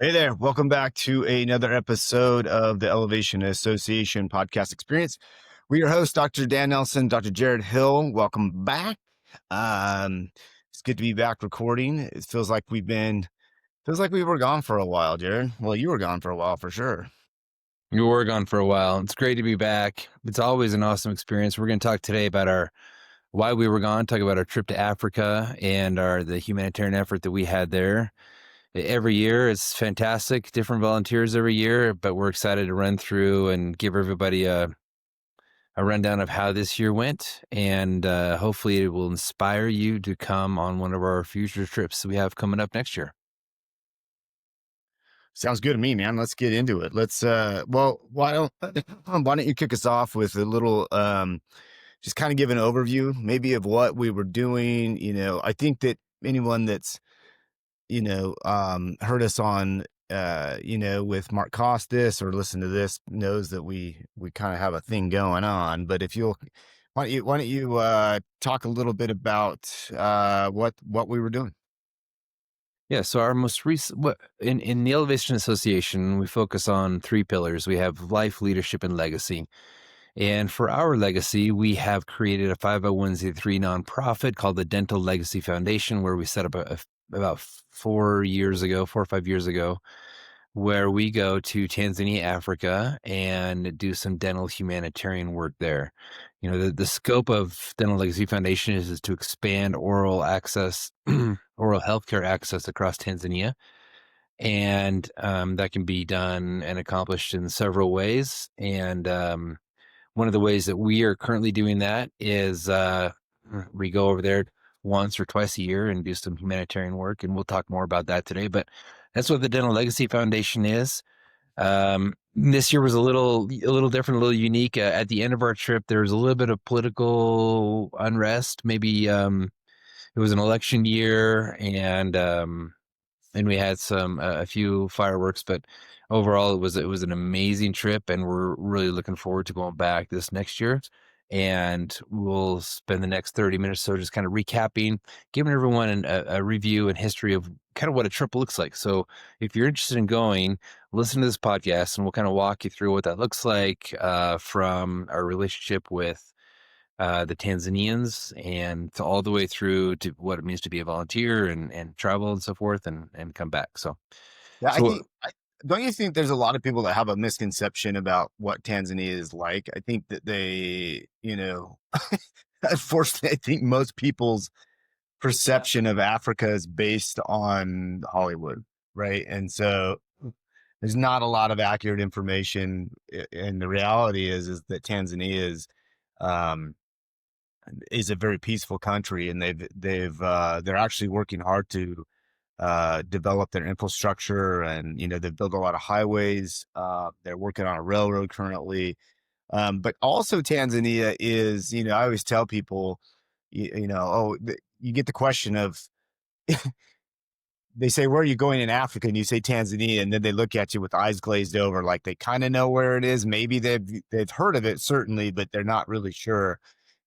Hey there. Welcome back to another episode of the Elevation Association podcast experience. We're your host, Dr. Dan Nelson, Dr. Jared Hill. Welcome back. Um, it's good to be back recording. It feels like we were gone for a while, Jared. Well, you were gone for a while for sure. You were gone for a while. It's great to be back. It's always an awesome experience. We're going to talk today about our why we were gone, talk about our trip to Africa and the humanitarian effort that we had there. Every year it's fantastic, different volunteers every year, but we're excited to run through and give everybody a rundown of how this year went. And hopefully it will inspire you to come on one of our future trips we have coming up next year. Sounds good to me, man. Let's get into it. Well, why don't you kick us off with a little, just kind of give an overview maybe of what we were doing. I think that anyone that's heard us on, with Mark Costas or listen to this knows that we kind of have a thing going on. But if you'll, why don't you talk a little bit about what we were doing? Yeah, so our most recent in the Elevation Association, we focus on three pillars. We have life, leadership, and legacy. And for our legacy, we have created a 501c3 nonprofit called the Dental Legacy Foundation, where we set up about 4 or 5 years ago, where we go to Tanzania, Africa, and do some dental humanitarian work there. The scope of Dental Legacy Foundation is to expand oral access, oral healthcare access across Tanzania. And that can be done and accomplished in several ways. And one of the ways that we are currently doing that is we go over there once or twice a year and do some humanitarian work. And we'll talk more about that today. But that's what the Dental Legacy Foundation is. This year was a little different, a little unique. At the end of our trip, there was a little bit of political unrest. Maybe it was an election year, and we had a few fireworks. But overall, it was an amazing trip, and we're really looking forward to going back this next year. And we'll spend the next 30 minutes or so just kind of recapping, giving everyone a review and history of kind of what a trip looks like. So if you're interested in going, listen to this podcast, and we'll kind of walk you through what that looks like from our relationship with the Tanzanians and to all the way through to what it means to be a volunteer and travel and so forth and come back. So, Yeah, so don't you think there's a lot of people that have a misconception about what Tanzania is like? I think that unfortunately, I think most people's perception of Africa is based on Hollywood, right? And so there's not a lot of accurate information. And the reality is that Tanzania um, is a very peaceful country, and they're actually working hard to develop their infrastructure, and they've built a lot of highways. They're working on a railroad currently, but also Tanzania is, I always tell people, you get the question of, they say, where are you going in Africa? And you say Tanzania, and then they look at you with eyes glazed over, like they kind of know where it is. Maybe they've heard of it, certainly, but they're not really sure.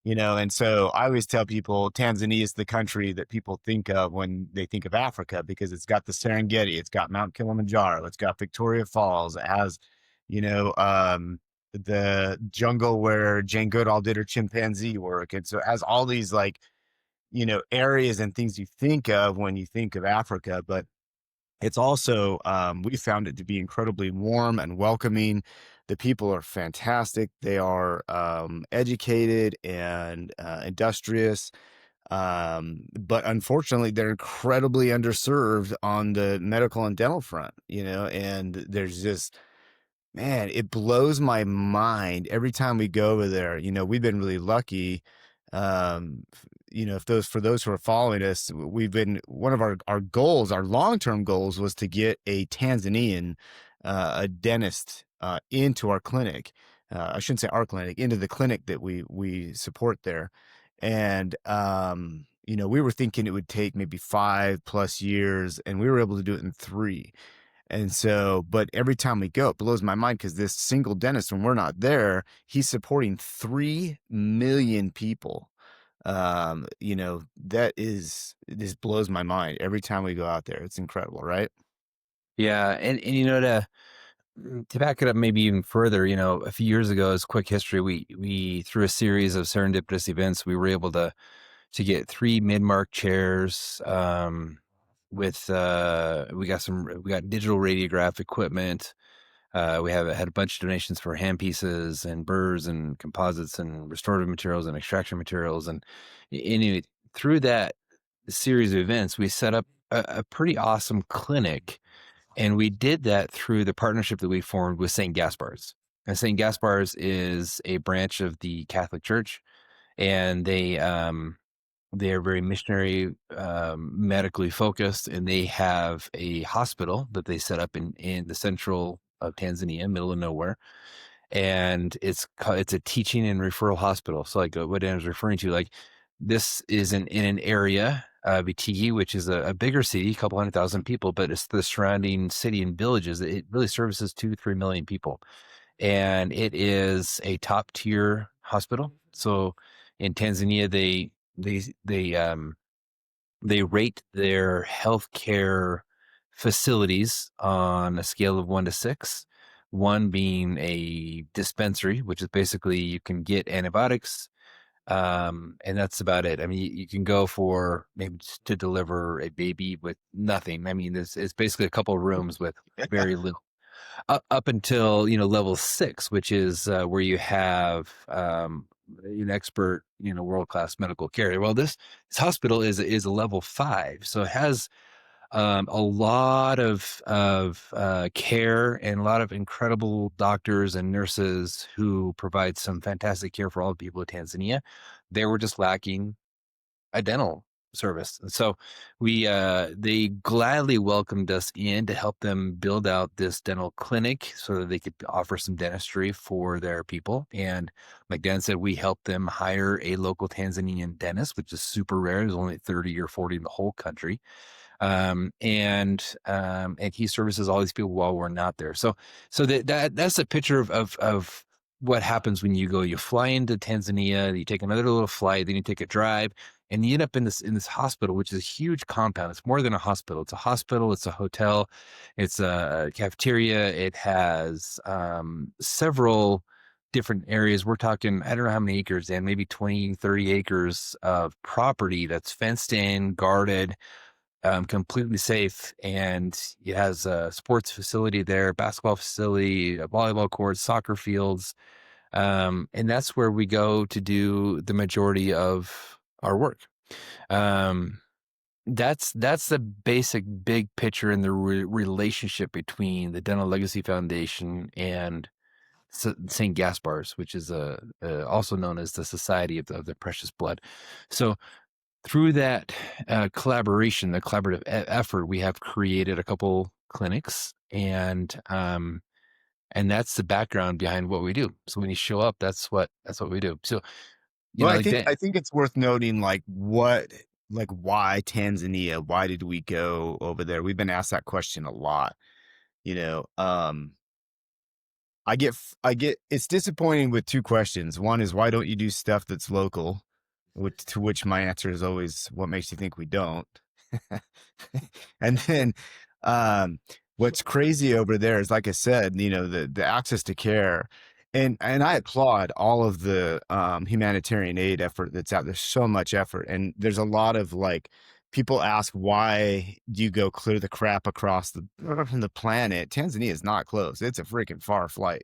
And so I always tell people Tanzania is the country that people think of when they think of Africa, because it's got the Serengeti, it's got Mount Kilimanjaro, it's got Victoria Falls, it has, you know, the jungle where Jane Goodall did her chimpanzee work. And so it has all these areas and things you think of when you think of Africa, but it's also, we found it to be incredibly warm and welcoming. The people are fantastic. They are educated and industrious. But unfortunately, they're incredibly underserved on the medical and dental front, and there's just, man, it blows my mind every time we go over there. We've been really lucky. If for those who are following us, we've been, one of our goals, our long-term goals, was to get a Tanzanian, a dentist, into our clinic. I shouldn't say our clinic, into the clinic that we support there. And, we were thinking it would take maybe 5+ years, and we were able to do it in 3. And so, but every time we go, it blows my mind, because this single dentist, when we're not there, he's supporting 3 million people. That is, this blows my mind every time we go out there. It's incredible, right? Yeah, and to back it up maybe even further, a few years ago, as quick history, we through a series of serendipitous events, we were able to get 3 mid-mark chairs, with, we got digital radiograph equipment. We have had a bunch of donations for handpieces and burrs and composites and restorative materials and extraction materials, and anyway, through that series of events, we set up a pretty awesome clinic, and we did that through the partnership that we formed with St. Gaspar's. And St. Gaspar's is a branch of the Catholic Church, and they're very missionary, medically focused, and they have a hospital that they set up in the central of Tanzania, middle of nowhere, and it's a teaching and referral hospital. So, like, what I was referring to, like, this is in an area, Bitigi, which is a bigger city, a couple 100,000 people, but it's the surrounding city and villages. It really services 2 to 3 million people, and it is a top tier hospital. So in Tanzania, they they um they rate their healthcare facilities on a scale of 1 to 6. One being a dispensary, which is basically you can get antibiotics, and that's about it. I mean, you can go for maybe just to deliver a baby with nothing. I mean, it's basically a couple of rooms with very little. Up until level 6, which is where you have an expert, world class medical care. Well, this hospital is a level 5, so it has a lot of care and a lot of incredible doctors and nurses who provide some fantastic care for all the people of Tanzania. They were just lacking a dental service. And so they gladly welcomed us in to help them build out this dental clinic so that they could offer some dentistry for their people. And like Dan said, we helped them hire a local Tanzanian dentist, which is super rare. There's only 30 or 40 in the whole country. And he services all these people while we're not there. So that's a picture of what happens when you go. You fly into Tanzania, you take another little flight, then you take a drive, and you end up in this hospital, which is a huge compound. It's more than a hospital. It's a hospital. It's a hotel. It's a cafeteria. It has several different areas. We're talking, I don't know how many acres, and maybe 20, 30 acres of property that's fenced in, guarded, completely safe, and it has a sports facility there, basketball facility, a volleyball court, soccer fields, and that's where we go to do the majority of our work. Um, that's the basic big picture in the relationship between the Dental Legacy Foundation and St. Gaspar's, which is also known as the Society of the Precious Blood. So through that collaboration, the collaborative effort, we have created a couple clinics, and that's the background behind what we do. So when you show up, that's what we do. So Well, I like think that. I think it's worth noting, like why Tanzania? Why did we go over there? We've been asked that question a lot. You know, I get it's disappointing with two questions. One is why don't you do stuff that's local? To which my answer is always, what makes you think we don't? And then um what's crazy over there is, like I said, the access to care. And I applaud all of the humanitarian aid effort that's out. There's so much effort, and there's a lot of, like, people ask, why do you go clear the crap across the planet? Tanzania is not close. It's a freaking far flight.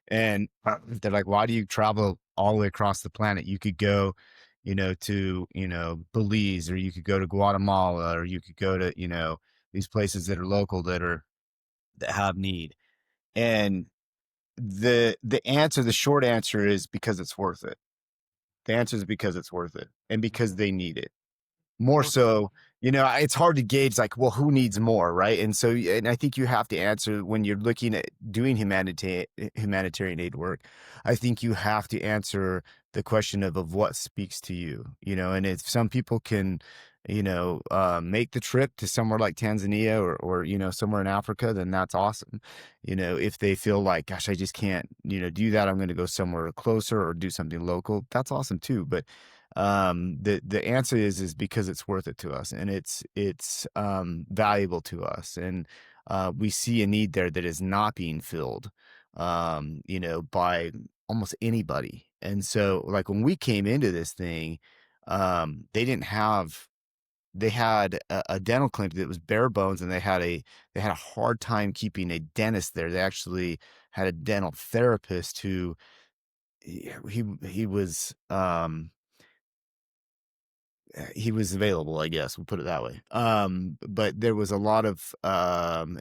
And they're like, why do you travel all the way across the planet? You could go, to, Belize, or you could go to Guatemala, or you could go to, these places that are local, that have need. And the short answer is because it's worth it. The answer is because it's worth it, and because they need it. More so, it's hard to gauge, like, well, who needs more, right? And I think you have to answer when you're looking at doing humanitarian aid work. I think you have to answer the question of what speaks to you, and if some people can, make the trip to somewhere like Tanzania, or somewhere in Africa, then that's awesome. If they feel like, gosh, I just can't, do that, I'm going to go somewhere closer or do something local, that's awesome too. But The answer is because it's worth it to us, and it's valuable to us, and we see a need there that is not being filled, by almost anybody. And so, like when we came into this thing, they didn't have they had a dental clinic that was bare bones, and they had a hard time keeping a dentist there. They actually had a dental therapist who he was he was available, I guess, we'll put it that way. But there was a lot of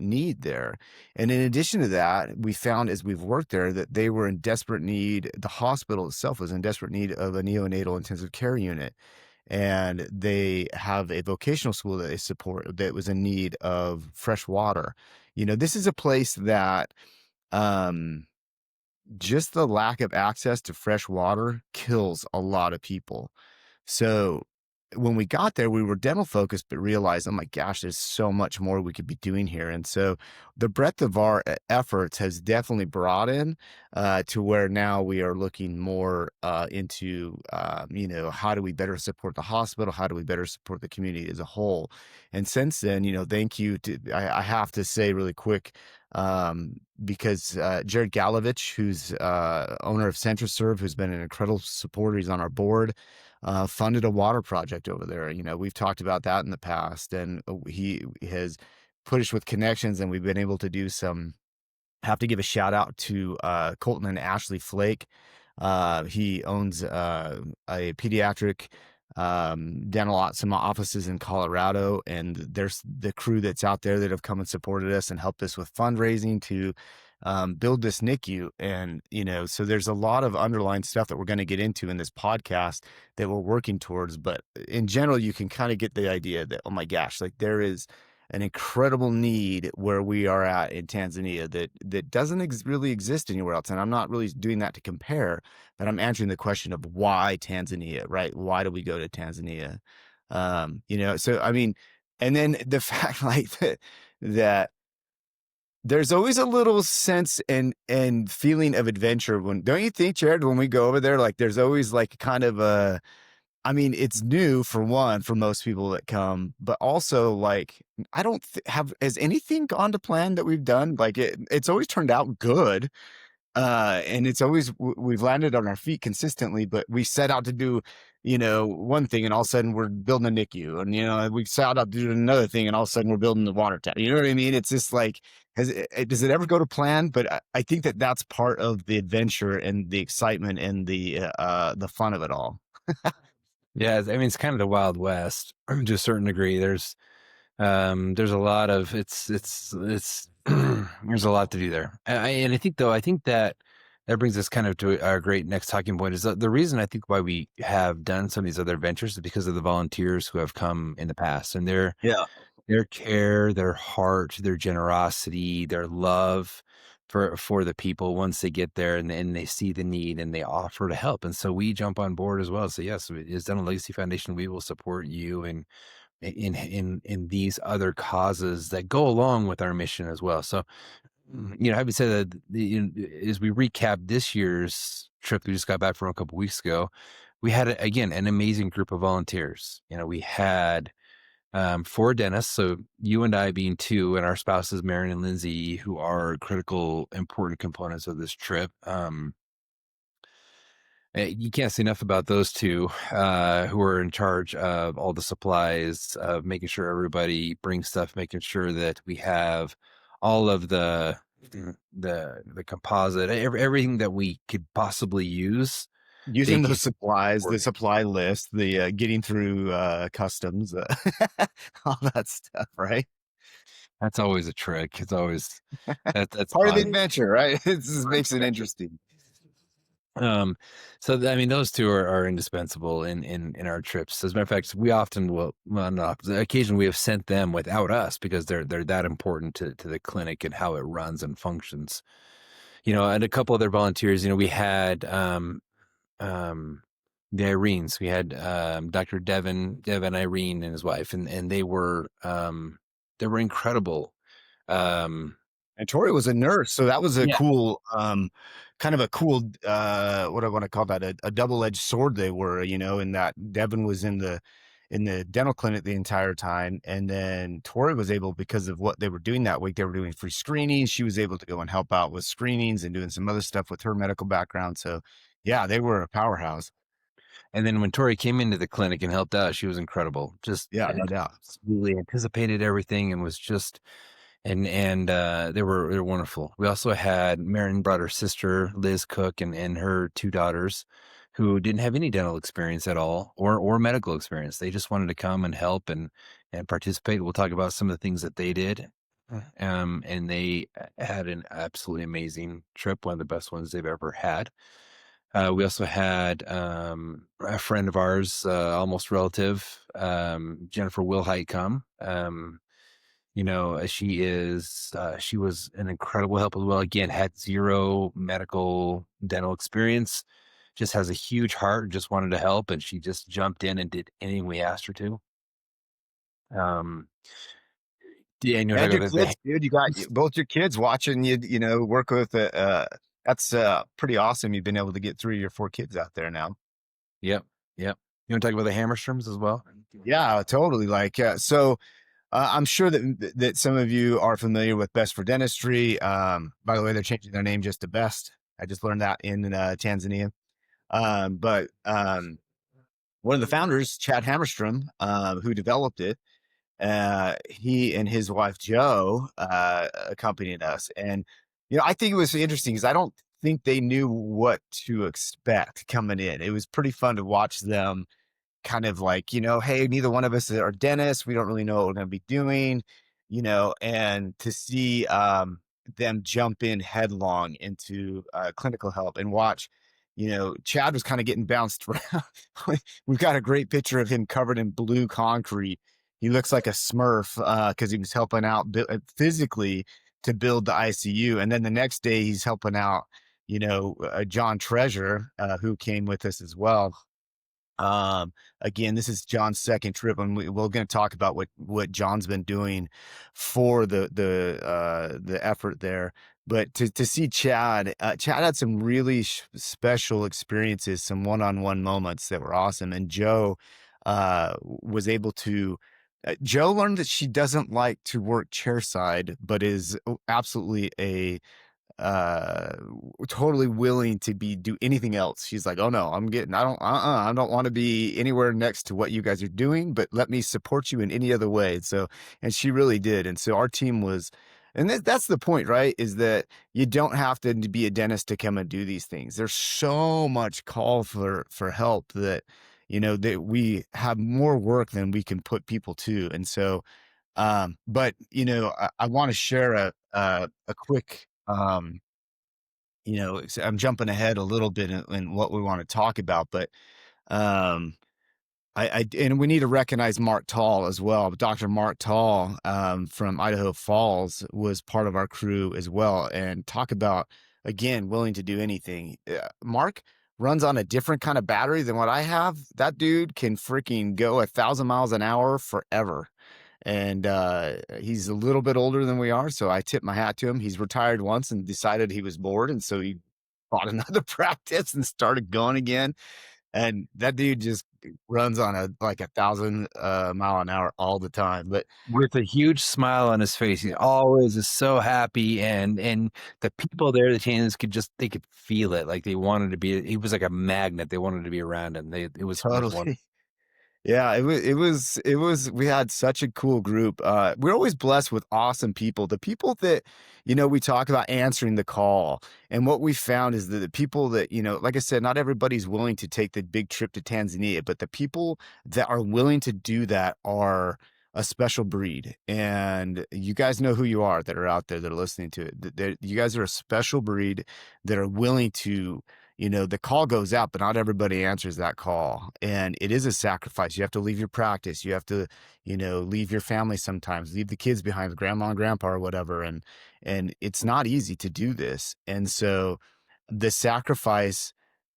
need there. And in addition to that, we found as we've worked there that they were in desperate need. The hospital itself was in desperate need of a neonatal intensive care unit. And they have a vocational school that they support that was in need of fresh water. This is a place that um, just the lack of access to fresh water kills a lot of people. So when we got there, we were dental focused, but realized, oh my gosh, there's so much more we could be doing here. And so the breadth of our efforts has definitely broadened to where now we are looking more into, how do we better support the hospital? How do we better support the community as a whole? And since then, thank you I have to say really quick, because Jared Galovich, who's owner of CentraServe, who's been an incredible supporter, he's on our board, funded a water project over there. We've talked about that in the past, and he has put us with connections, and we've been able to do some. Have to give a shout out to Colton and Ashley Flake. He owns a pediatric some offices in Colorado, and there's the crew that's out there that have come and supported us and helped us with fundraising to build this NICU. And, so there's a lot of underlying stuff that we're going to get into in this podcast that we're working towards. But in general, you can kind of get the idea that, oh my gosh, like there is an incredible need where we are at in Tanzania that doesn't really exist anywhere else. And I'm not really doing that to compare, but I'm answering the question of why Tanzania, right? Why do we go to Tanzania? So I mean, and then the fact like that there's always a little sense and feeling of adventure when, don't you think, Jared, when we go over there, like there's always like kind of I mean, it's new for one, for most people that come, but also like, I don't has anything gone to plan that we've done? Like it's always turned out good. And it's always, we've landed on our feet consistently, but we set out to do, one thing, and all of a sudden we're building a NICU, and, we set out to do another thing, and all of a sudden we're building the water tower. You know what I mean? It's just like, does it ever go to plan? But I think that that's part of the adventure and the excitement and the fun of it all. Yeah, I mean, it's kind of the Wild West to a certain degree. There's a lot of it's there's a lot to do there. And I think though, I think that brings us kind of to our great next talking point is the reason I think why we have done some of these other ventures is because of the volunteers who have come in the past, and Yeah. their care, their heart, their generosity, their love for the people once they get there, and they see the need and they offer to help. And so we jump on board as well. So yes, as Dental Legacy Foundation, we will support you in these other causes that go along with our mission as well. So, having said that, as we recap this year's trip, we just got back from a couple weeks ago. We had again an amazing group of volunteers. We had four dentists, so you and I being two, and our spouses Marion and Lindsay, who are critical, important components of this trip. You can't say enough about those two, who are in charge of all the supplies, of making sure everybody brings stuff, making sure that we have all of the composite, everything that we could possibly use. They Using those just supplies, the work. supply list, the getting through customs, all that stuff, right? That's always a trick. It's always that's Part of the fun. adventure, right? It just makes it interesting. Um, I mean, those two are indispensable in our trips. As a matter of fact, we often well, not occasionally we have sent them without us because they're that important to the clinic and how it runs and functions. And a couple other volunteers. We had um the Irenes. We had Dr. Devin Irene and his wife, and they were incredible. And Tori was a nurse, so that was a Yeah. cool, kind of a cool, what do I want to call that? A double-edged sword they were, in that Devin was in the dental clinic the entire time, and then Tori was able, because of what they were doing that week, they were doing free screenings. She was able to go and help out with screenings and doing some other stuff with her medical background. So, yeah, they were a powerhouse. And then when Tori came into the clinic and helped out, she was incredible. Just Yeah, no doubt. absolutely anticipated everything and was just they were wonderful. We also had Marin brought her sister, Liz Cook, and her 2 daughters who didn't have any dental experience at all or medical experience. They just wanted to come and help and participate. We'll talk about some of the things that they did. And they had an absolutely amazing trip, one of the best ones they've ever had. We also had a friend of ours, almost relative, Jennifer Wilhite, come. She was an incredible help as well. Again, had zero medical dental experience, just has a huge heart, just wanted to help, and she just jumped in and did anything we asked her to. Um, yeah, and you And talk your about the kids, dude, you got both your kids watching you, work with, that's, pretty awesome. You've been able to get 3 of your 4 kids out there now. yep, yep. You want to talk about the Hammerstroms as well? Yeah, totally. Like, so I'm sure that some of you are familiar with Best for Dentistry. By the way, they're changing their name just to Best. I just learned that in Tanzania. But one of the founders, Chad Hammerstrom, who developed it, he and his wife Joe accompanied us, and I think it was interesting because I don't think they knew what to expect coming in. It was pretty fun to watch them kind of like, hey, neither one of us are dentists. We don't really know what we're going to be doing, and to see them jump in headlong into clinical help and watch, Chad was kind of getting bounced around. We've got a great picture of him covered in blue concrete. He looks like a Smurf because he was helping out physically to build the ICU. And then the next day he's helping out, John Treasure, who came with us as well. um, Again, this is John's second trip, and we're going to talk about what John's been doing for the effort there. But to see Chad, Chad had some really special experiences, some one-on-one moments that were awesome. And Joe was able to. Joe learned that she doesn't like to work chairside, but is absolutely a uh totally willing to do anything else. She's like, oh no, I don't want to be anywhere next to what you guys are doing, but let me support you in any other way. So, and she really did. And so our team was, and that's the point, right? Is that you don't have to be a dentist to come and do these things. There's so much call for help that that we have more work than we can put people to. And so but I want to share a quick I'm jumping ahead a little bit in what we want to talk about, but um and we need to recognize Mark Tall as well. Dr. Mark Tall from Idaho Falls was part of our crew as well. And talk about, again, willing to do anything. Mark runs on a different kind of battery than what I have. That dude can freaking go 1,000 miles an hour forever. And he's a little bit older than we are, so I tip my hat to him. He's retired once and decided he was bored, and so he bought another practice and started going again. And that dude just runs on like 1,000 mile an hour all the time. But With a huge smile on his face. He always is so happy, and the people there, the Chinese they could feel it, like they wanted to be he was like a magnet, they wanted to be around him. It was totally. wonderful. Yeah, it was we had such a cool group. We're always blessed with awesome people. The people that, we talk about answering the call. And what we found is that the people that, like I said, not everybody's willing to take the big trip to Tanzania, but the people that are willing to do that are a special breed. And you guys know who you are that are out there that are listening to it. You guys are a special breed that are willing to, the call goes out, but not everybody answers that call. And it is a sacrifice. You have to leave your practice. You have to, leave your family sometimes, leave the kids behind with grandma and grandpa or whatever. And it's not easy to do this. And so the sacrifice,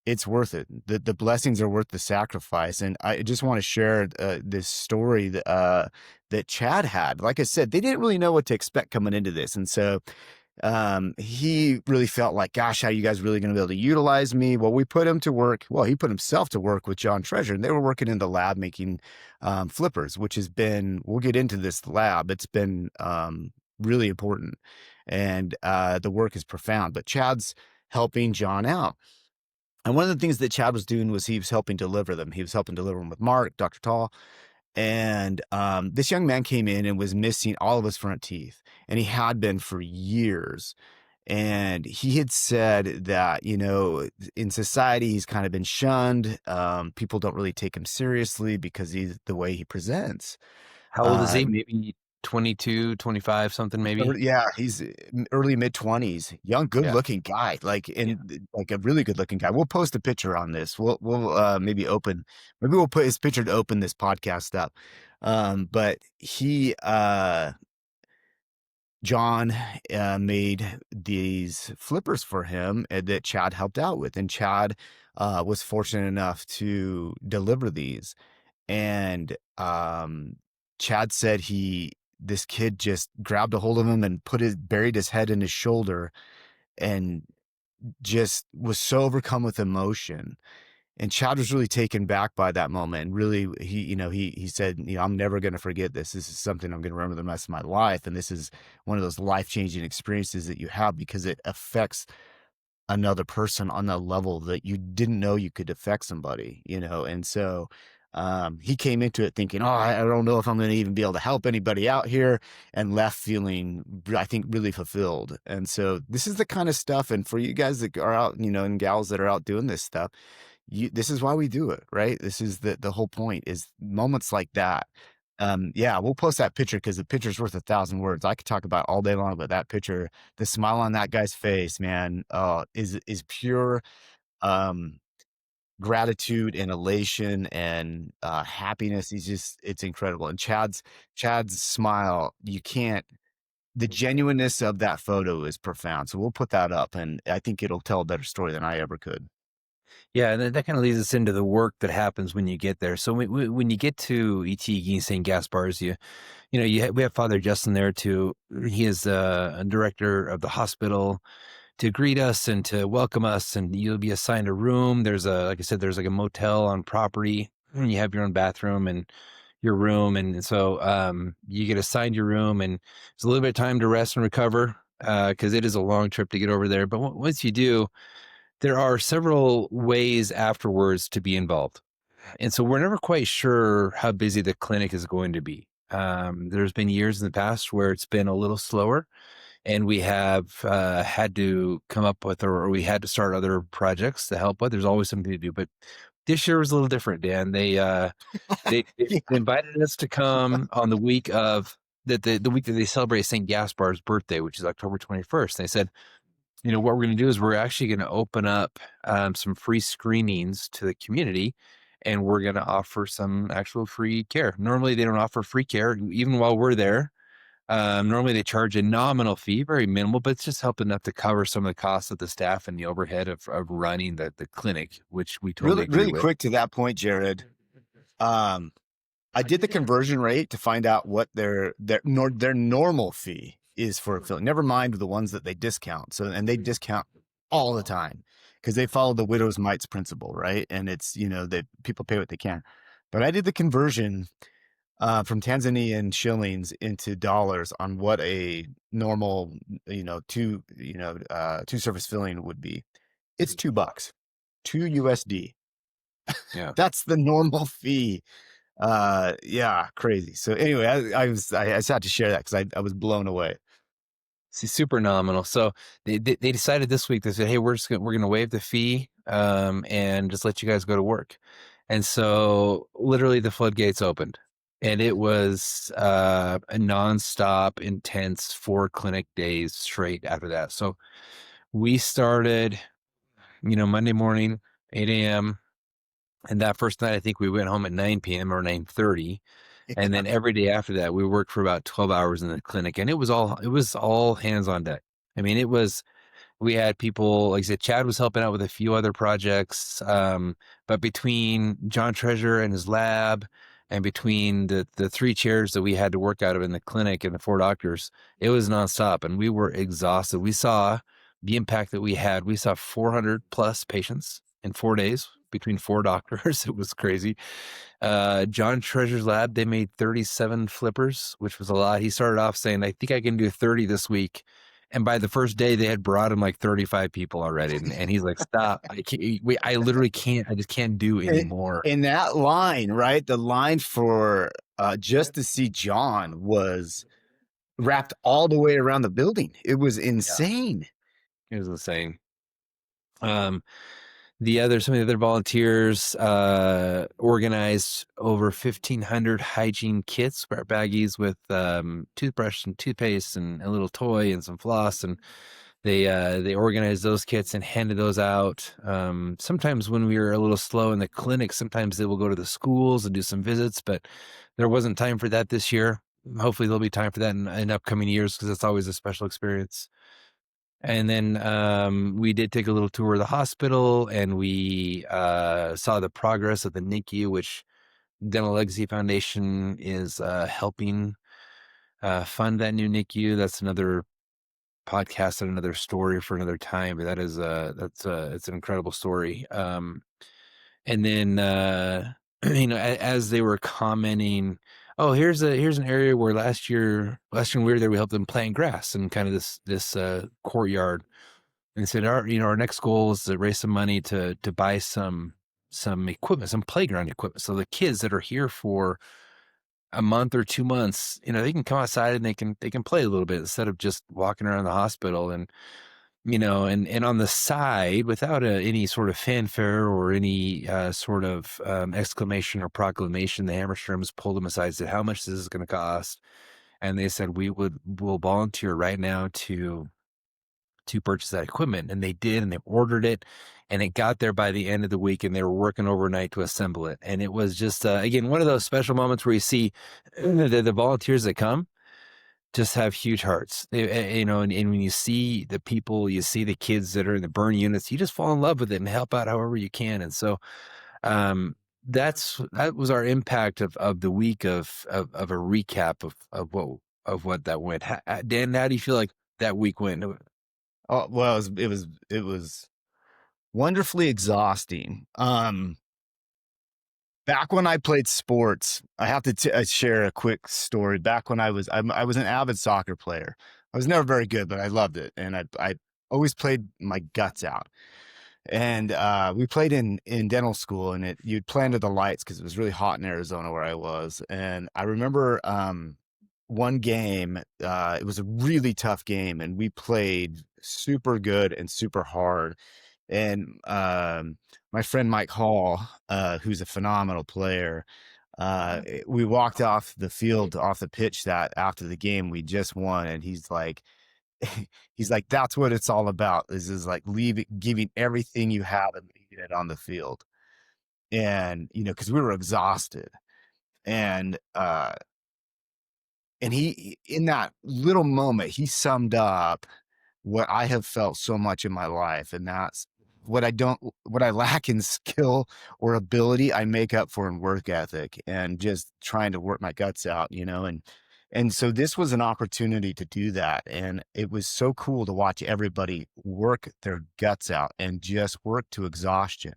it's worth it. The blessings are worth the sacrifice. And I just want to share this story that Chad had. Like I said, they didn't really know what to expect coming into this. And so he really felt like, gosh, how you guys really going to be able to utilize me? Well, we put him to work. Well, he put himself to work with John Treasure, and they were working in the lab making flippers, which has been, we'll get into this lab. It's been really important. And the work is profound. But Chad's helping John out. And one of the things that Chad was doing was he was helping deliver them. He was helping deliver them with Mark, Dr. Tall. And this young man came in and was missing all of his front teeth. And he had been for years. And he had said that, you know, in society, he's kind of been shunned. People don't really take him seriously because he's the way he presents. How old is Uh, he? Maybe 22, 25, something maybe? yeah, he's early mid-20s, young, Yeah. good-looking guy, like Yeah. like a really good-looking guy. We'll post a picture on this. We'll maybe we'll put his picture to open this podcast up. But John made these flippers for him that Chad helped out with, and Chad was fortunate enough to deliver these. And Chad said this kid just grabbed a hold of him and buried his head in his shoulder and just was so overcome with emotion. And Chad was really taken back by that moment. And really, he said, you know, I'm never going to forget this. This is something I'm going to remember the rest of my life. And this is one of those life-changing experiences that you have because it affects another person on a level that you didn't know you could affect somebody, you know? And so, he came into it thinking, oh, I don't know if I'm going to even be able to help anybody out here, and left feeling, I think, really fulfilled. And so this is the kind of stuff. And for you guys that are out, you know, and gals that are out doing this stuff, this is why we do it, right? This is the whole point, is moments like that. Yeah, we'll post that picture because the picture's worth 1,000 words. I could talk about all day long, but that picture, the smile on that guy's face, man, is pure um, gratitude and elation and happiness. It's incredible. And Chad's smile, you can't. The genuineness of that photo is profound. So we'll put that up, and I think it'll tell a better story than I ever could. Yeah, and that kind of leads us into the work that happens when you get there. So when you get to Itigi St. Gaspar's, we have Father Justin there too. He is a director of the hospital to greet us and to welcome us, and you'll be assigned a room. Like I said, there's like a motel on property, and you have your own bathroom and your room, and so you get assigned your room, and it's a little bit of time to rest and recover because it is a long trip to get over there. But once you do, there are several ways afterwards to be involved. And so we're never quite sure how busy the clinic is going to be. There's been years in the past where it's been a little slower, and we have had to come up with, or we had to start other projects to help with. There's always something to do, but this year was a little different, Dan. They Yeah. invited us to come on the week of the week that they celebrate St. Gaspar's birthday, which is October 21st. They said, what we're going to do is we're actually going to open up some free screenings to the community, and we're going to offer some actual free care. Normally, they don't offer free care, even while we're there. Normally, they charge a nominal fee, very minimal, but it's just helping enough to cover some of the costs of the staff and the overhead of running the clinic, which we totally Really, agree really with. quick to that point, Jared. Um, I did the conversion rate to find out what their normal fee is for a film. Never mind the ones that they discount. So, and they discount all the time because they follow the widow's mites principle, right? And it's, that people pay what they can. But I did the conversion from Tanzanian shillings into dollars on what a normal, two surface filling would be. It's $2, $2. Yeah. That's the normal fee. Yeah, crazy. So anyway, I just had to share that because I was blown away. See, super nominal. So they decided this week, they said, hey, we're gonna waive the fee and just let you guys go to work. And so literally the floodgates opened, and it was a nonstop intense 4 clinic days straight after that. So we started, Monday morning, 8 a.m. And that first night, I think we went home at 9 p.m. or 9:30. And then every day after that, we worked for about 12 hours in the clinic, and it was all hands on deck. I mean, we had people, like I said, Chad was helping out with a few other projects. But between John Treasure and his lab, And between the 3 chairs that we had to work out of in the clinic and the 4 doctors, it was nonstop, and we were exhausted. We saw the impact that we had. We saw 400 plus patients in 4 days between 4 doctors. It was crazy. John Treasure's lab, they made 37 flippers, which was a lot. He started off saying, "I think I can do 30 this week." And by the first day, they had brought him like 35 people already. And he's like, "Stop. I literally can't. I just can't do And, anymore." and that line, right? The line for just to see John was wrapped all the way around the building. It was Yeah, insane. it was insane. Um, some of the other volunteers organized over 1,500 hygiene kits, baggies with toothbrush and toothpaste and a little toy and some floss, and they organized those kits and handed those out. Sometimes when we were a little slow in the clinic, sometimes they will go to the schools and do some visits, but there wasn't time for that this year. Hopefully, there'll be time for that in upcoming years because it's always a special experience. And then we did take a little tour of the hospital, and we saw the progress of the NICU, which Dental Legacy Foundation is helping fund that new NICU. That's another podcast and another story for another time. But that is it's an incredible story. And then as they were commenting, oh, here's an area where last year when we were there, we helped them plant grass and kind of this courtyard. And said, our next goal is to raise some money to buy some equipment, some playground equipment. So the kids that are here for a month or 2 months, they can come outside and they can play a little bit instead of just walking around the hospital. And and on the side, without any sort of fanfare or any sort of exclamation or proclamation, the Hammerstroms pulled them aside and said, "How much this is going to cost?" And they said, "We'll volunteer right now to purchase that equipment." And they did, and they ordered it, and it got there by the end of the week, and they were working overnight to assemble it. And it was just, again, one of those special moments where you see the volunteers that come just have huge hearts. And when you see the people, you see the kids that are in the burn units, you just fall in love with it and help out however you can. And so, um, that was our impact of the week of a recap of what that went. Dan, how do you feel like that week went? Oh, well, it was wonderfully exhausting. Back when I played sports, I have to share a quick story. Back when I was an avid soccer player. I was never very good, but I loved it, and I always played my guts out. And we played in dental school, and you'd play under the lights because it was really hot in Arizona where I was. And I remember one game, it was a really tough game, and we played super good and super hard. And my friend Mike Hall, who's a phenomenal player, we walked off the field, off the pitch that after the game we just won, and he's like, he's like, that's what it's all about. Is like giving everything you have and leaving it on the field. And because we were exhausted, and he in that little moment he summed up what I have felt so much in my life, and that's what I lack in skill or ability, I make up for in work ethic and just trying to work my guts out, and so this was an opportunity to do that, and it was so cool to watch everybody work their guts out and just work to exhaustion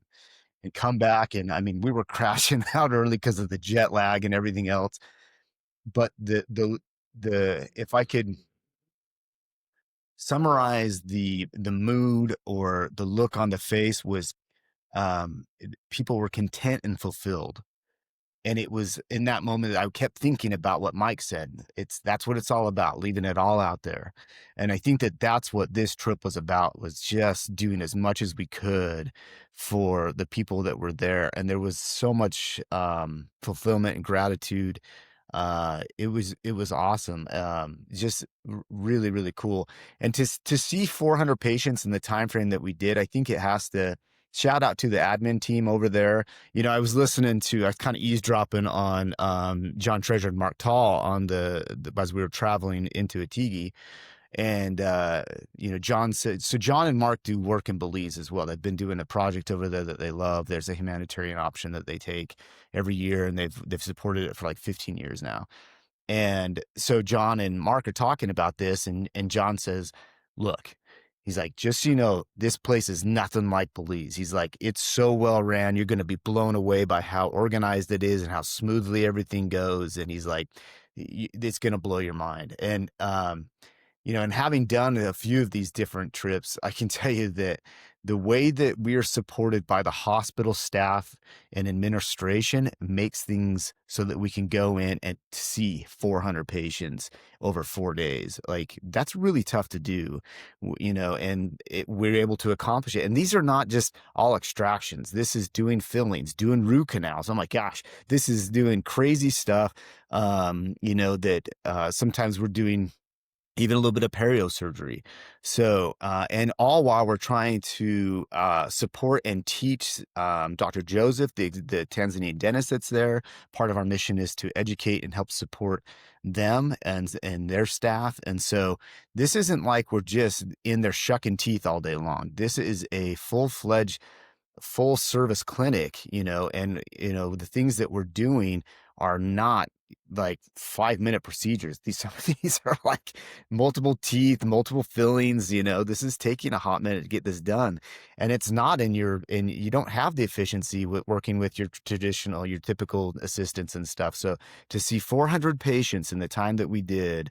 and come back. And I mean, we were crashing out early because of the jet lag and everything else, but the if I could summarize the mood or the look on the face was people were content and fulfilled. And it was in that moment that I kept thinking about what Mike said. That's what it's all about, leaving it all out there. And I think that that's what this trip was about, was just doing as much as we could for the people that were there. And there was so much fulfillment and gratitude. It was awesome. Just really, really cool. And to see 400 patients in the time frame that we did, I think it has to shout out to the admin team over there. I was kind of eavesdropping on John Treasure and Mark Tall on as we were traveling into Atigi. And John said, so John and Mark do work in Belize as well. They've been doing a project over there that they love. There's a humanitarian option that they take every year, and they've supported it for like 15 years now. And so John and Mark are talking about this, and John says, "Look," he's like, "just so you know, this place is nothing like Belize." He's like, "It's so well ran. You're going to be blown away by how organized it is and how smoothly everything goes." And he's like, "It's going to blow your mind." And having done a few of these different trips, I can tell you that the way that we are supported by the hospital staff and administration makes things so that we can go in and see 400 patients over 4 days. Like, that's really tough to do, and we're able to accomplish it. And these are not just all extractions. This is doing fillings, doing root canals. Oh my gosh, this is doing crazy stuff. That sometimes we're doing even a little bit of perio surgery. So, and all while we're trying to support and teach Dr. Joseph, the Tanzanian dentist that's there. Part of our mission is to educate and help support them and their staff. And so this isn't like we're just in there shucking teeth all day long. This is a full-fledged full service clinic, and the things that we're doing are not like 5-minute procedures. These are like multiple teeth, multiple fillings. This is taking a hot minute to get this done, and it's not and you don't have the efficiency with working with your typical assistants and stuff. So to see 400 patients in the time that we did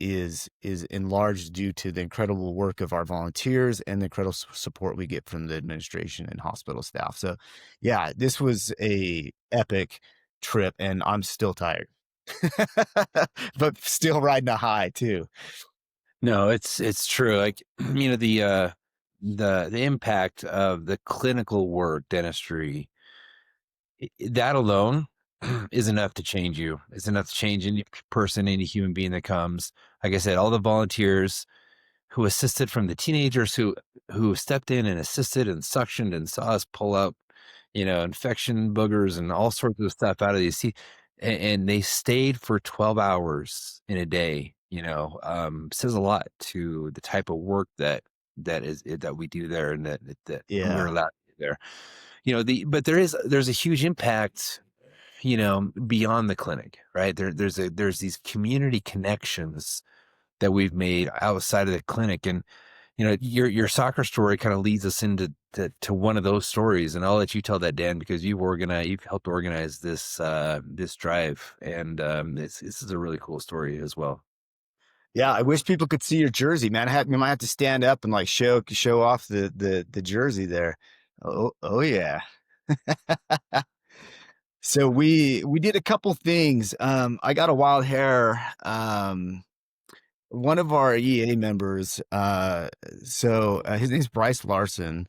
is enlarged due to the incredible work of our volunteers and the incredible support we get from the administration and hospital staff. So, yeah, this was a epic trip, and I'm still tired, but still riding a high too. No, it's true. Like, the impact of the clinical work, dentistry, that alone is enough to change you. It's enough to change any person, any human being that comes. Like I said, all the volunteers who assisted, from the teenagers who stepped in and assisted and suctioned and saw us pull out, infection boogers and all sorts of stuff out of these teeth, and they stayed for 12 hours in a day. Says a lot to the type of work that we do there, and that we're Yeah. allowed to do there. But there's a huge impact, beyond the clinic, right? There's these community connections that we've made outside of the clinic. And your soccer story kind of leads us into to one of those stories, and I'll let you tell that, Dan, because you've helped organize this drive, and this is a really cool story as well. Yeah, I wish people could see your jersey, man. You might have to stand up and like show off the jersey there. Oh yeah. So we did a couple things. I got a wild hair. One of our EA members, his name's Bryce Larson.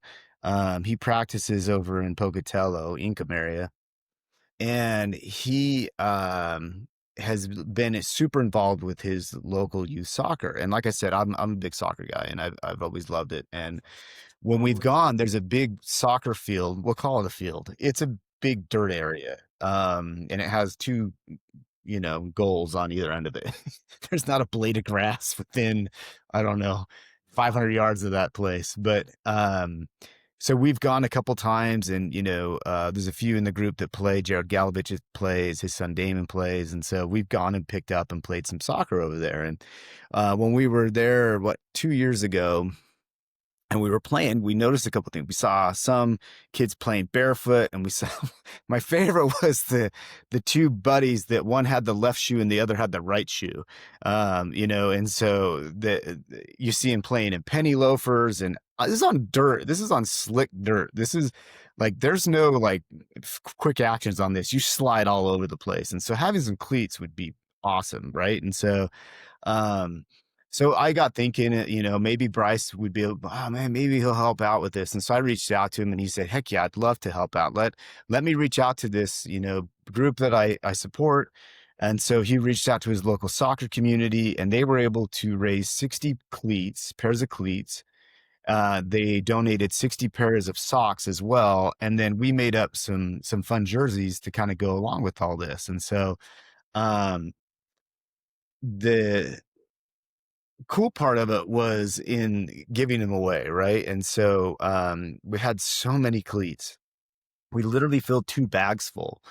He practices over in Pocatello, Income area, and he has been super involved with his local youth soccer. And like I said, I'm a big soccer guy, and I've always loved it. And when we've gone, there's a big soccer field. We'll call it a field. It's a big dirt area, and it has two goals on either end of it. There's not a blade of grass within, I don't know, 500 yards of that place. But so we've gone a couple times, and there's a few in the group that play. Jared Galovich plays, his son Damon plays, and so we've gone and picked up and played some soccer over there. And when we were there, 2 years ago, and we were playing, we noticed a couple things. We saw some kids playing barefoot, and we saw my favorite was the two buddies that one had the left shoe and the other had the right shoe. And so you see him playing in penny loafers, and this is on dirt. This is on slick dirt. This is like, there's no like quick actions on this. You slide all over the place. And so having some cleats would be awesome, right? And um so I got thinking, maybe Bryce would be, oh man, maybe he'll help out with this. And so I reached out to him, and he said, heck yeah, I'd love to help out. Let me reach out to this, group that I support. And so he reached out to his local soccer community, and they were able to raise 60 pairs of cleats. They donated 60 pairs of socks as well. And then we made up some fun jerseys to kind of go along with all this. And so, um, the cool part of it was in giving them away, right? And so we had so many cleats. We literally filled 2 bags full.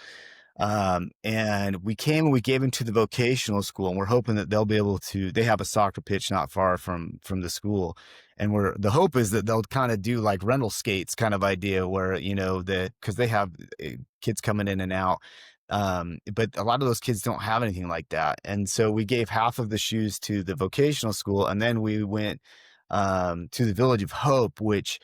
And we came and we gave them to the vocational school, and we're hoping that they'll be able to. They have a soccer pitch not far from the school, and the hope is that they'll kind of do like rental skates kind of idea where because they have kids coming in and out. But a lot of those kids don't have anything like that, and so we gave half of the shoes to the vocational school, and then we went to the Village of Hope, which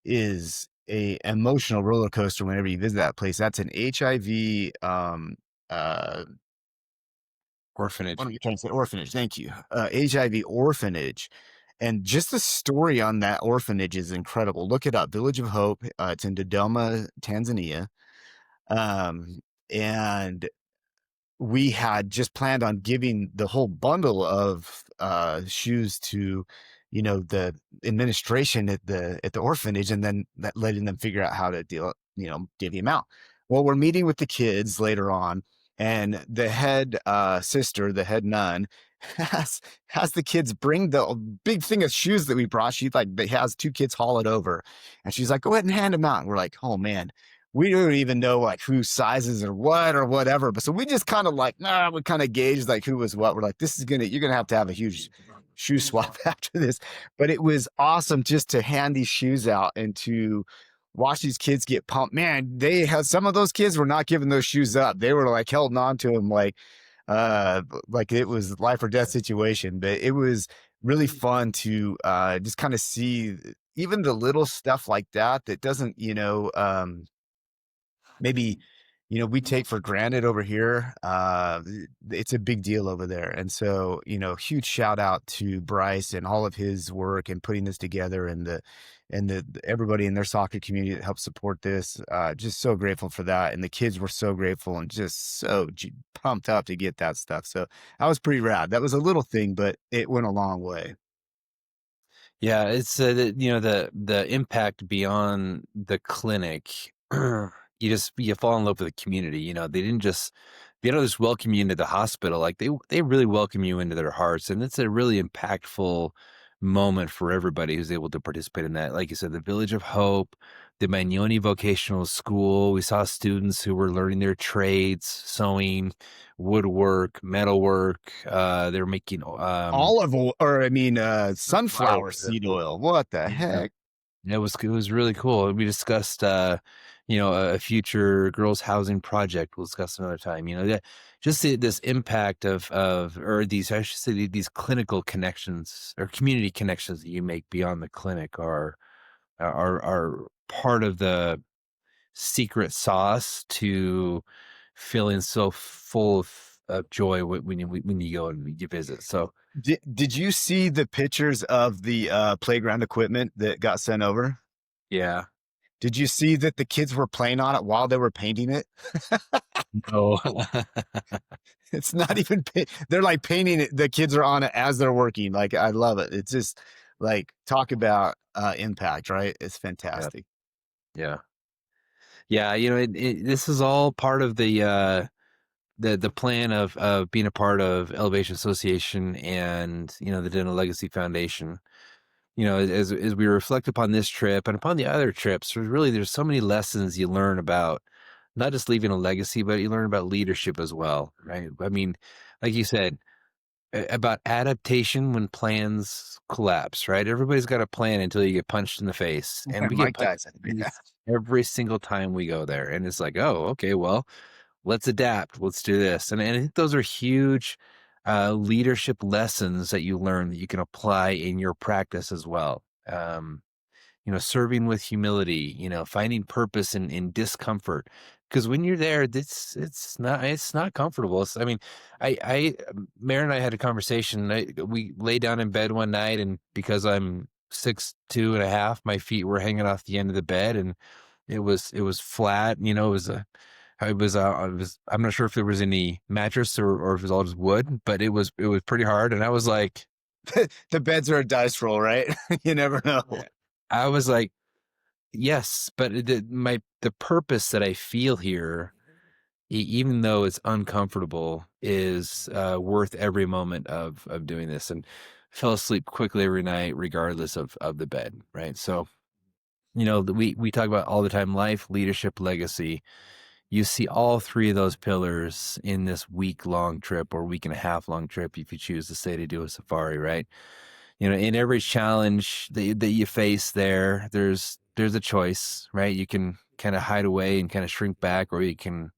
is a emotional roller coaster whenever you visit that place. That's an HIV, uh, what Orphanage. am I trying to say? Orphanage. Thank you. HIV orphanage. And just the story on that orphanage is incredible. Look it up. Village of Hope. It's in Dodoma, Tanzania. Um, and we had just planned on giving the whole bundle of shoes to the administration at the orphanage, and then letting them figure out how to deal divvy them out. Well, we're meeting with the kids later on, and the head sister, the head nun, has the kids bring the big thing of shoes that we brought. She like has 2 kids haul it over, and she's like, go ahead and hand them out. And we're like, oh man, we don't even know like whose sizes or what or whatever. But so we just kind of like, we kind of gauged like who was what. We're like, you're gonna have a huge shoe swap after this. But it was awesome just to hand these shoes out and to watch these kids get pumped. Man, they had some of those kids were not giving those shoes up. They were like holding on to them like it was life or death situation. But it was really fun to just kind of see even the little stuff like that doesn't maybe we take for granted over here. It's a big deal over there, and so huge shout out to Bryce and all of his work and putting this together, and the everybody in their soccer community that helped support this. Just so grateful for that, and the kids were so grateful and just so pumped up to get that stuff. So that was pretty rad. That was a little thing, but it went a long way. Yeah, it's the impact beyond the clinic. You fall in love with the community. They don't just welcome you into the hospital. Like they really welcome you into their hearts, and it's a really impactful moment for everybody who's able to participate in that. Like you said, the Village of Hope, the Magnoni Vocational School. We saw students who were learning their trades, sewing, woodwork, metalwork. They're making Olive oil, or I mean, sunflower. sunflower seed oil. What the Yeah. heck? It was really cool. We discussed a future girls housing project. We'll discuss another time. That just this impact of or these I should say these clinical connections or community connections that you make beyond the clinic are part of the secret sauce to feeling so full of joy when you go and you visit. So Did you see the pictures of the playground equipment that got sent over? yeah. Did you see that the kids were playing on it while they were painting it? Oh. It's not even they're like painting it. The kids are on it as they're working. Like I love it. It's just like talk about impact, right? It's Yeah. fantastic. Yeah. Yeah, this is all part of the plan of being a part of Elevation Association and the Dental Legacy Foundation. As we reflect upon this trip and upon the other trips, there's so many lessons you learn about not just leaving a legacy, but you learn about leadership as well, right? I mean, like you said, about adaptation when plans collapse, right? Everybody's got a plan until you get punched in the face, and we get Mike punched Tyson. in the Yeah. face every single time we go there, and it's like, oh, okay, well, let's adapt. Let's do this. And I think those are huge leadership lessons that you learn that you can apply in your practice as well. Serving with humility, finding purpose in discomfort. Because when you're there, it's not comfortable. I mean, Mary and I had a conversation. We lay down in bed one night, and because I'm 6'2.5", my feet were hanging off the end of the bed, and it was flat. I'm not sure if there was any mattress or if it was all just wood, but it was pretty hard. And I was like, The beds are a dice roll, right? You never know. yeah. I was like, yes, but the purpose that I feel here, even though it's uncomfortable, is worth every moment of doing this. And fell asleep quickly every night, regardless of the bed, right? So, we talk about all the time life, leadership, legacy. You see all three of those pillars in this week long trip or week and a half long trip if you choose to say to do a safari, right? In every challenge that you face there's a choice, right? You can kind of hide away and kind of shrink back, or you can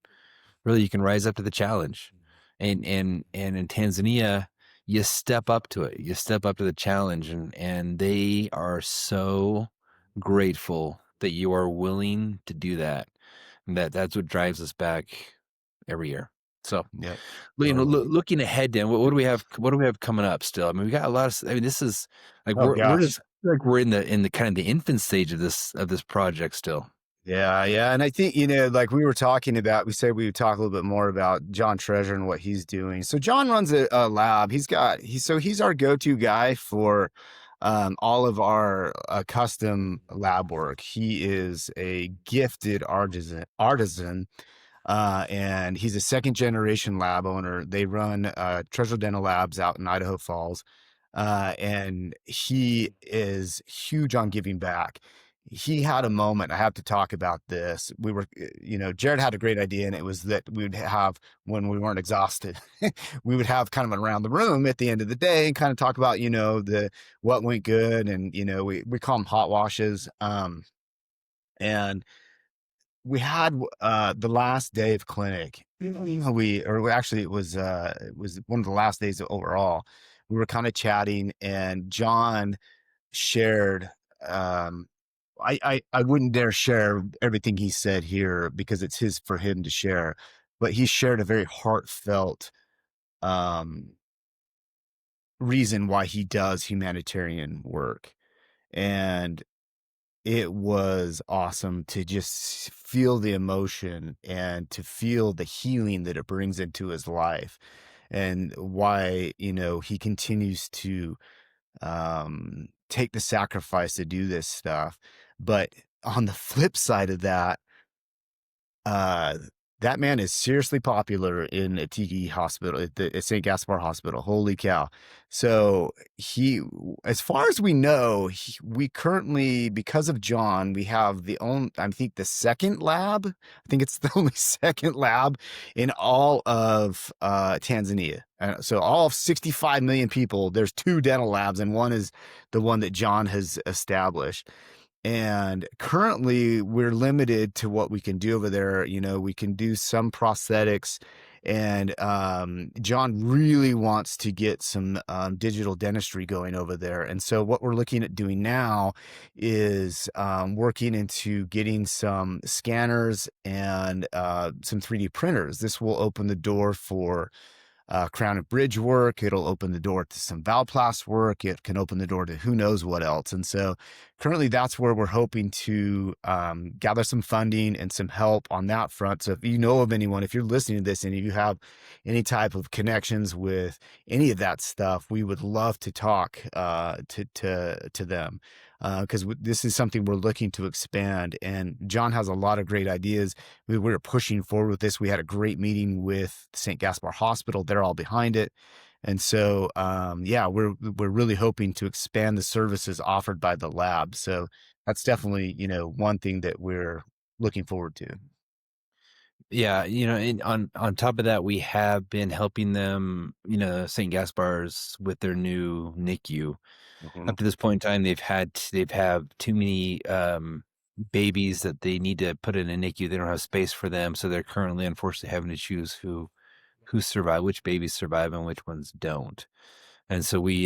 rise up to the challenge. And in Tanzania, you step up to it. You step up to the challenge, and they are so grateful that you are willing to do that. And that's what drives us back every year. So, Yep, totally. looking ahead, Dan, what do we have? What do we have coming up still? I mean, we got a lot of. I mean, this is like Oh we're gosh. just like we're in the kind of the infant stage of this project still. Yeah, yeah, and I think, like we were talking about, we said we would talk a little bit more about John Treasure and what he's doing. So John runs a lab. He's our go-to guy for all of our custom lab work. He is a gifted artisan, and he's a second generation lab owner. They run Treasure Dental Labs out in Idaho Falls, and he is huge on giving back. He had a moment. I have to talk about this. Jared had a great idea, and it was that we would have, when we weren't exhausted, we would have kind of an around the room at the end of the day and kind of talk about, the what went good, and we call them hot washes. And we had the last day of clinic. Actually, it was one of the last days overall. We were kind of chatting, and John shared. Um, I wouldn't dare share everything he said here because it's his for him to share, but he shared a very heartfelt um, reason why he does humanitarian work, and it was awesome to just feel the emotion and to feel the healing that it brings into his life, and why, he continues to take the sacrifice to do this stuff. But on the flip side of that, uh, that man is seriously popular in a TD hospital, at St. Gaspar Hospital. Holy cow. So as far as we know, we currently, because of John, we have I think the second lab. I think it's the only second lab in all of Tanzania. So all of 65 million people, there's two dental labs, and one is the one that John has established. And currently, we're limited to what we can do over there. We can do some prosthetics, and John really wants to get some digital dentistry going over there. And so, what we're looking at doing now is working into getting some scanners and some 3D printers. This will open the door for crown and bridge work. It'll open the door to some Valplast work. It can open the door to who knows what else. And so currently that's where we're hoping to gather some funding and some help on that front. So if you know of anyone, if you're listening to this and if you have any type of connections with any of that stuff, we would love to talk to them, because this is something we're looking to expand. And John has a lot of great ideas. We were pushing forward with this. We had a great meeting with St. Gaspar Hospital. They're all behind it. And so, yeah, we're really hoping to expand the services offered by the lab. So that's definitely, one thing that we're looking forward to. Yeah, and on top of that, we have been helping them, St. Gaspar's with their new NICU. Mhm. Up to this point in time, they've have too many babies that they need to put in a NICU. They don't have space for them, so they're currently unfortunately having to choose who survive, which babies survive and which ones don't. And so we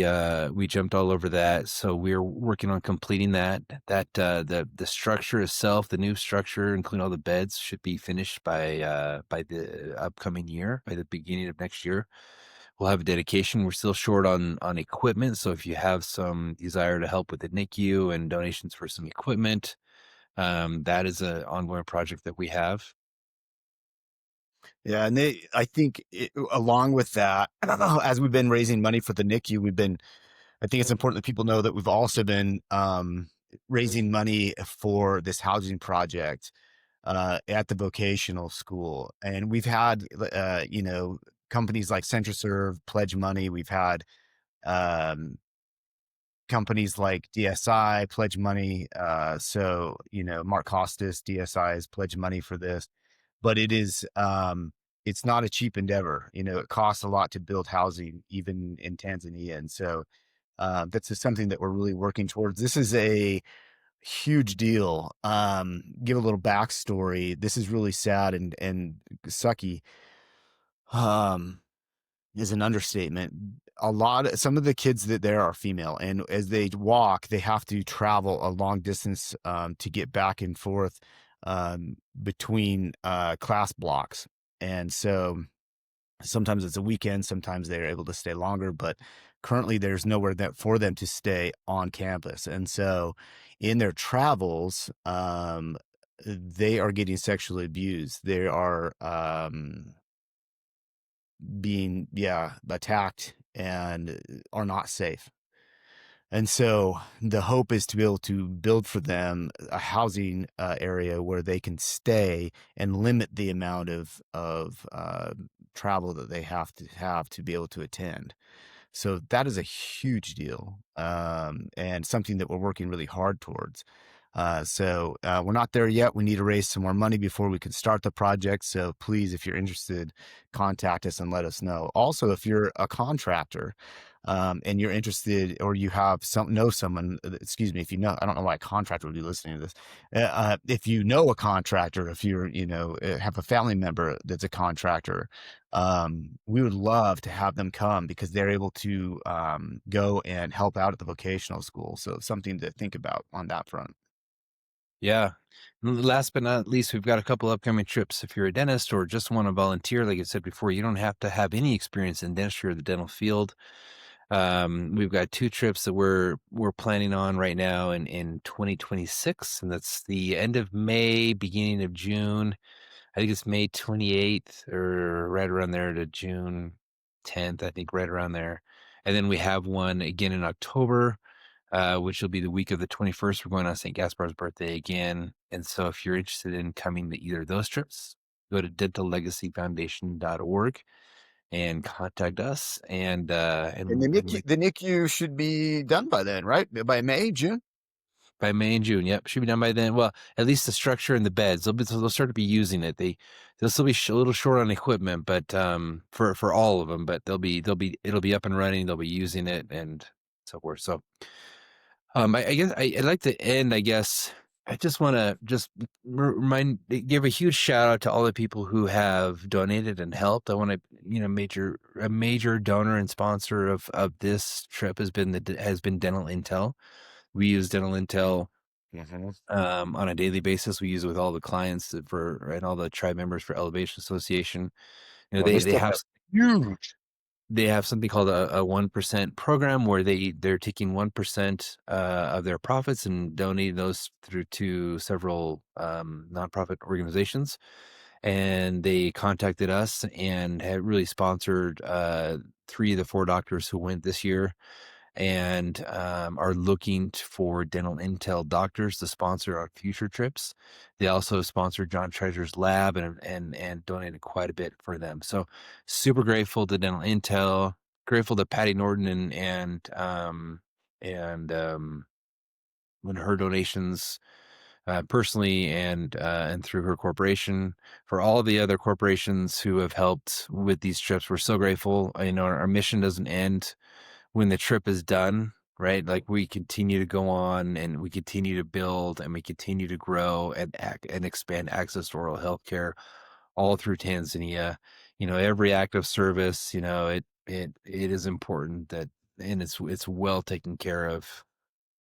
jumped all over that. So we're working on completing that. The structure itself, the new structure, including all the beds, should be finished by the upcoming year, by the beginning of next year. We'll have a dedication. We're still short on equipment. So if you have some desire to help with the NICU and donations for some equipment, that is an ongoing project that we have. Yeah, and I think along with that, as we've been raising money for the NICU, I think it's important that people know that we've also been raising money for this housing project at the vocational school. And we've had, companies like CentraServe pledge money. We've had companies like DSI pledge money. So, Mark Costas, DSI has pledged money for this, but it's not a cheap endeavor. It costs a lot to build housing, even in Tanzania. And so, that's just something that we're really working towards. This is a huge deal. Give a little backstory. This is really sad and sucky. Um, is an understatement. Some of the kids that there are female, and as they walk, they have to travel a long distance to get back and forth between class blocks. And so sometimes it's a weekend, sometimes they're able to stay longer, but currently there's nowhere that for them to stay on campus. And so in their travels, they are getting sexually abused. They are being, attacked and are not safe. And so the hope is to be able to build for them a housing area where they can stay and limit the amount of travel that they have to be able to attend. So that is a huge deal, and something that we're working really hard towards. So we're not there yet. We need to raise some more money before we can start the project. So please, if you're interested, contact us and let us know. Also, if you're a contractor, and you're interested, or you have know someone, excuse me, if you know, I don't know why a contractor would be listening to this. If you know a contractor, if you're, have a family member that's a contractor, we would love to have them come because they're able to go and help out at the vocational school. So something to think about on that front. Yeah. Last but not least, we've got a couple upcoming trips. If you're a dentist or just want to volunteer, like I said before, you don't have to have any experience in dentistry or the dental field. We've got two trips that we're planning on right now in 2026, and that's the end of May, beginning of June. I think it's May 28th or right around there to June 10th, I think right around there. And then we have one again in October, which will be the week of the 21st. We're going on St. Gaspar's birthday again. And so if you're interested in coming to either of those trips, go to dentallegacyfoundation.org and contact us And the and NICU, the NICU should be done by then, right? By May, June. by May and June. Yep, should be done by then. Well, at least the structure and the beds. They'll start to be using it. They'll still be a little short on equipment, but for all of them, but it'll be up and running. They'll be using it and so forth. So I guess I'd like to end. I guess I just want to give a huge shout out to all the people who have donated and helped. I want to, a major donor and sponsor of this trip has been Dental Intel. We use Dental Intel Mhm. on a daily basis. We use it with all the clients and all the tribe members for Elevation Association. Well, this They stuff have is huge. something called a 1% program where they're taking 1% of their profits and donating those through to several nonprofit organizations. And they contacted us and had really sponsored three of the four doctors who went this year and are looking for dental intel doctors to sponsor our future trips. They also sponsored John Treasure's lab and donated quite a bit for them. So super grateful to Dental Intel, grateful to Patty Norton and when her donations personally and through her corporation. For all the other corporations who have helped with these trips, we're so grateful. Our mission doesn't end when the trip is done, right? Like we continue to go on and we continue to build and we continue to grow and expand access to oral health care all through Tanzania. Every act of service, it is important that and it's well taken care of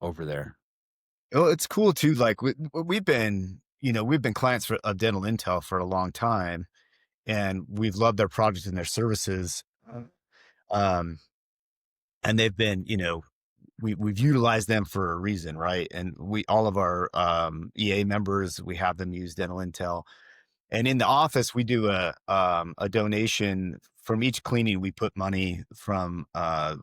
over there. Oh, it's cool too. Like we've been clients of Dental Intel for a long time, and we've loved their project and their services. Um, and they've been, we've utilized them for a reason, right? And all of our EA members, we have them use Dental Intel. And in the office, we do a donation from each cleaning. We put money from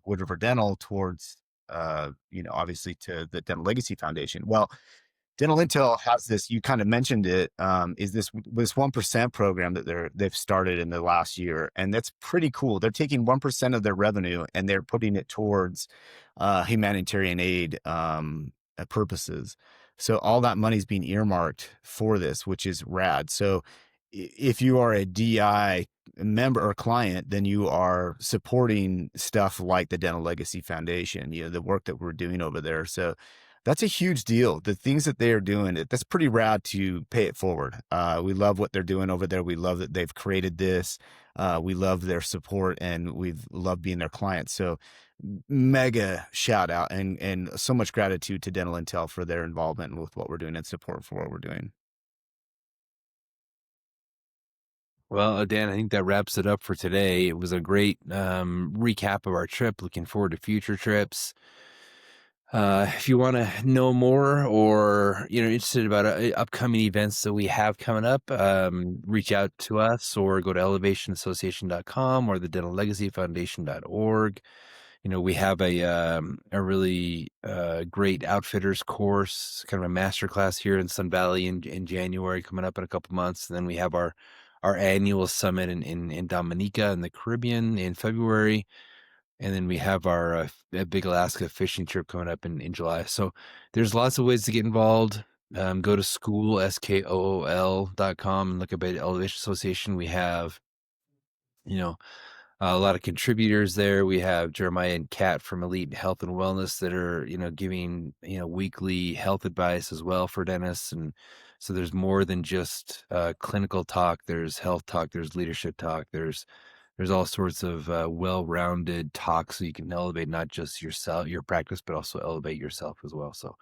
Wood River Dental towards, obviously to the Dental Legacy Foundation. Well, Dental Intel has this. You kind of mentioned it. Is this 1% program that they've started in the last year, and that's pretty cool. They're taking 1% of their revenue and they're putting it towards humanitarian aid purposes. So all that money is being earmarked for this, which is rad. So if you are a DI member or client, then you are supporting stuff like the Dental Legacy Foundation, the work that we're doing over there. So that's a huge deal. The things that they are doing, that's pretty rad to pay it forward. We love what they're doing over there. We love that they've created this. We love their support and we've loved being their clients. So mega shout out and so much gratitude to Dental Intel for their involvement with what we're doing and support for what we're doing. Well, Dan, I think that wraps it up for today. It was a great recap of our trip. Looking forward to future trips. If you want to know more or interested about upcoming events that we have coming up, reach out to us or go to elevationassociation.com or the dentallegacyfoundation.org. We have a really great outfitters course, kind of a master class here in Sun Valley in January, coming up in a couple months. And then we have our annual summit in Dominica in the Caribbean in February. And then we have our big Alaska fishing trip coming up in July. So there's lots of ways to get involved. Go to school.com and look up at Elevation Association. We have, you know, a lot of contributors there. We have Jeremiah and Kat from Elite Health and Wellness that are, giving, weekly health advice as well for dentists. And so there's more than just clinical talk. There's health talk. There's leadership talk. There's all sorts of well-rounded talks so you can elevate not just yourself, your practice, but also elevate yourself as well. So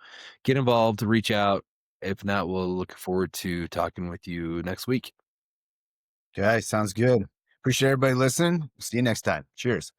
get involved, reach out. If not, we'll look forward to talking with you next week. Okay, sounds good. Appreciate everybody listening. See you next time. Cheers.